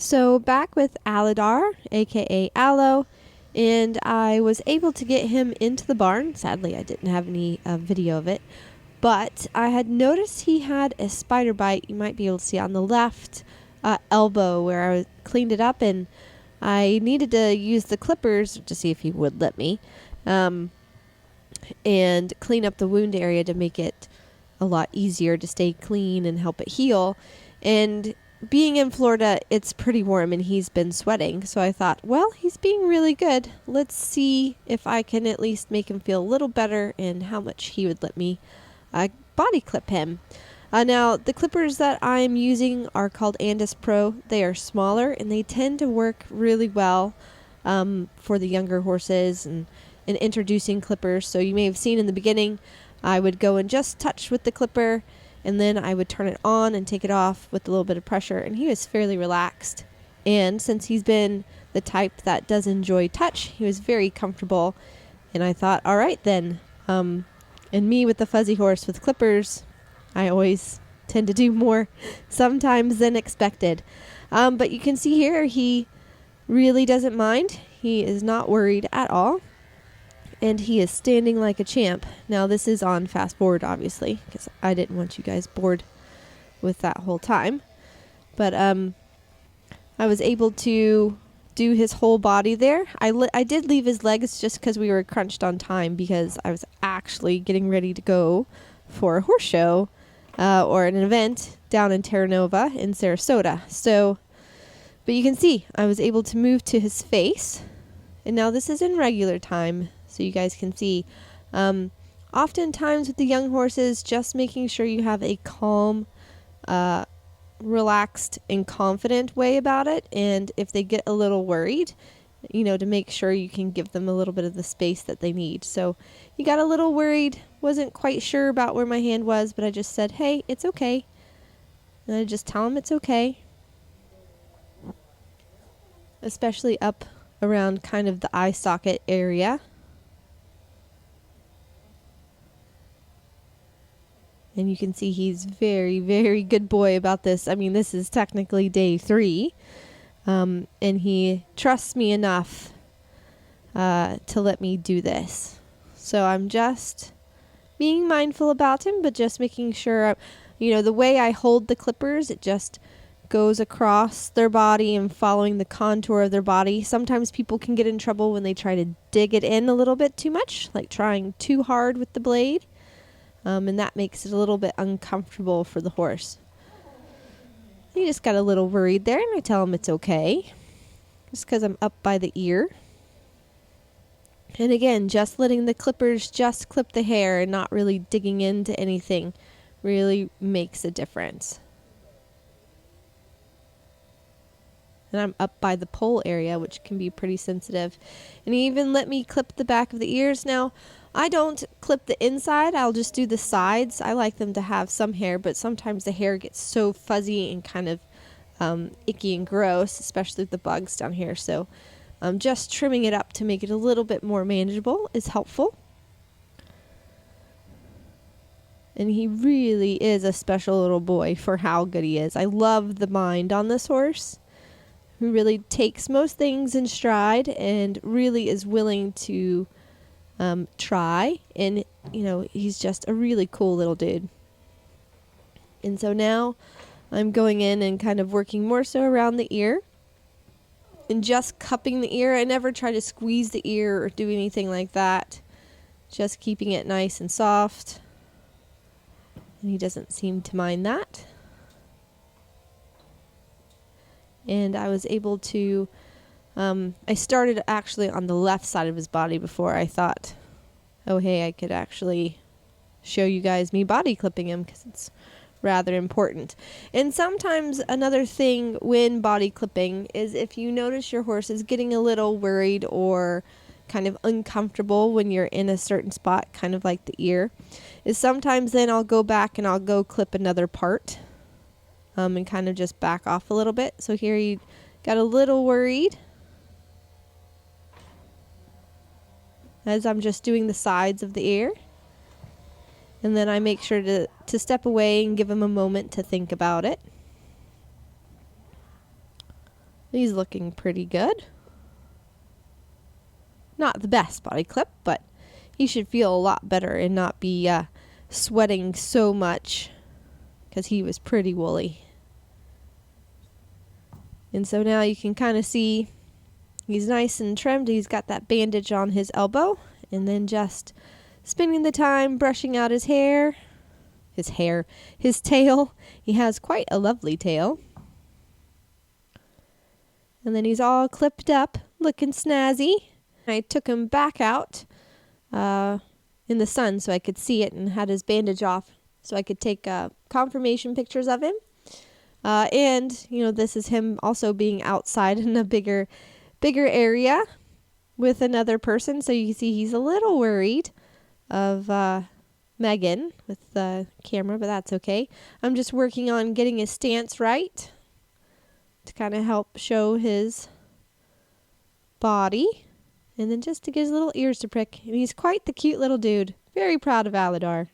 So back with Alodar, aka Aloe, and I was able to get him into the barn. Sadly, I didn't have any video of it, but I had noticed he had a spider bite. You might be able to see on the left elbow where I cleaned it up, and I needed to use the clippers to see if he would let me, and clean up the wound area to make it a lot easier to stay clean and help it heal. And being in Florida, it's pretty warm and he's been sweating. So I thought, well, he's being really good. Let's see if I can at least make him feel a little better and how much he would let me body clip him. Now, the clippers that I'm using are called Andis Pro. They are smaller and they tend to work really well for the younger horses and introducing clippers. So you may have seen in the beginning, I would go and just touch with the clipper, and then I would turn it on and take it off with a little bit of pressure, and he was fairly relaxed. And since he's been the type that does enjoy touch, he was very comfortable. And I thought, all right then, and me with the fuzzy horse with clippers, I always tend to do more sometimes than expected. But you can see here, he really doesn't mind. He is not worried at all. And he is standing like a champ. Now, this is on fast forward, obviously, because I didn't want you guys bored with that whole time. But I was able to do his whole body there. I did leave his legs just because we were crunched on time, because I was actually getting ready to go for a horse show or an event down in Terra Nova in Sarasota. So, but you can see I was able to move to his face. And now this is in regular time, so you guys can see. Oftentimes with the young horses, just making sure you have a calm, relaxed, and confident way about it. And if they get a little worried, to make sure you can give them a little bit of the space that they need. So he got a little worried, wasn't quite sure about where my hand was, but I just said, hey, it's okay. And I just tell him it's okay. Especially up around kind of the eye socket area. And you can see he's very, very good boy about this. I mean, this is technically day 3. And he trusts me enough to let me do this. So I'm just being mindful about him, but just making sure, the way I hold the clippers, it just goes across their body and following the contour of their body. Sometimes people can get in trouble when they try to dig it in a little bit too much, like trying too hard with the blade. And that makes it a little bit uncomfortable for the horse. He just got a little worried there, and I tell him it's okay, just because I'm up by the ear. And again, just letting the clippers just clip the hair and not really digging into anything really makes a difference. And I'm up by the poll area, which can be pretty sensitive. And he even let me clip the back of the ears. Now, I don't clip the inside. I'll just do the sides. I like them to have some hair, but sometimes the hair gets so fuzzy and kind of icky and gross, especially with the bugs down here. So just trimming it up to make it a little bit more manageable is helpful. And he really is a special little boy for how good he is. I love the mind on this horse, who really takes most things in stride and really is willing to try. And, he's just a really cool little dude. And so now I'm going in and kind of working more so around the ear and just cupping the ear. I never try to squeeze the ear or do anything like that. Just keeping it nice and soft. And he doesn't seem to mind that. And I was able to, I started actually on the left side of his body before I thought, oh, hey, I could actually show you guys me body clipping him, because it's rather important. And sometimes another thing when body clipping is if you notice your horse is getting a little worried or kind of uncomfortable when you're in a certain spot, kind of like the ear, is sometimes then I'll go back and I'll go clip another part. And kind of just back off a little bit. So here he got a little worried as I'm just doing the sides of the ear. And then I make sure to step away and give him a moment to think about it. He's looking pretty good. Not the best body clip, but he should feel a lot better and not be sweating so much because he was pretty woolly. And so now you can kind of see he's nice and trimmed. He's got that bandage on his elbow, and then just spending the time brushing out his tail. He has quite a lovely tail. And then he's all clipped up, looking snazzy. I took him back out in the sun so I could see it, and had his bandage off so I could take confirmation pictures of him. And, this is him also being outside in a bigger area with another person. So you can see he's a little worried of Megan with the camera, but that's okay. I'm just working on getting his stance right to kind of help show his body. And then just to get his little ears to prick. And he's quite the cute little dude. Very proud of Alodar.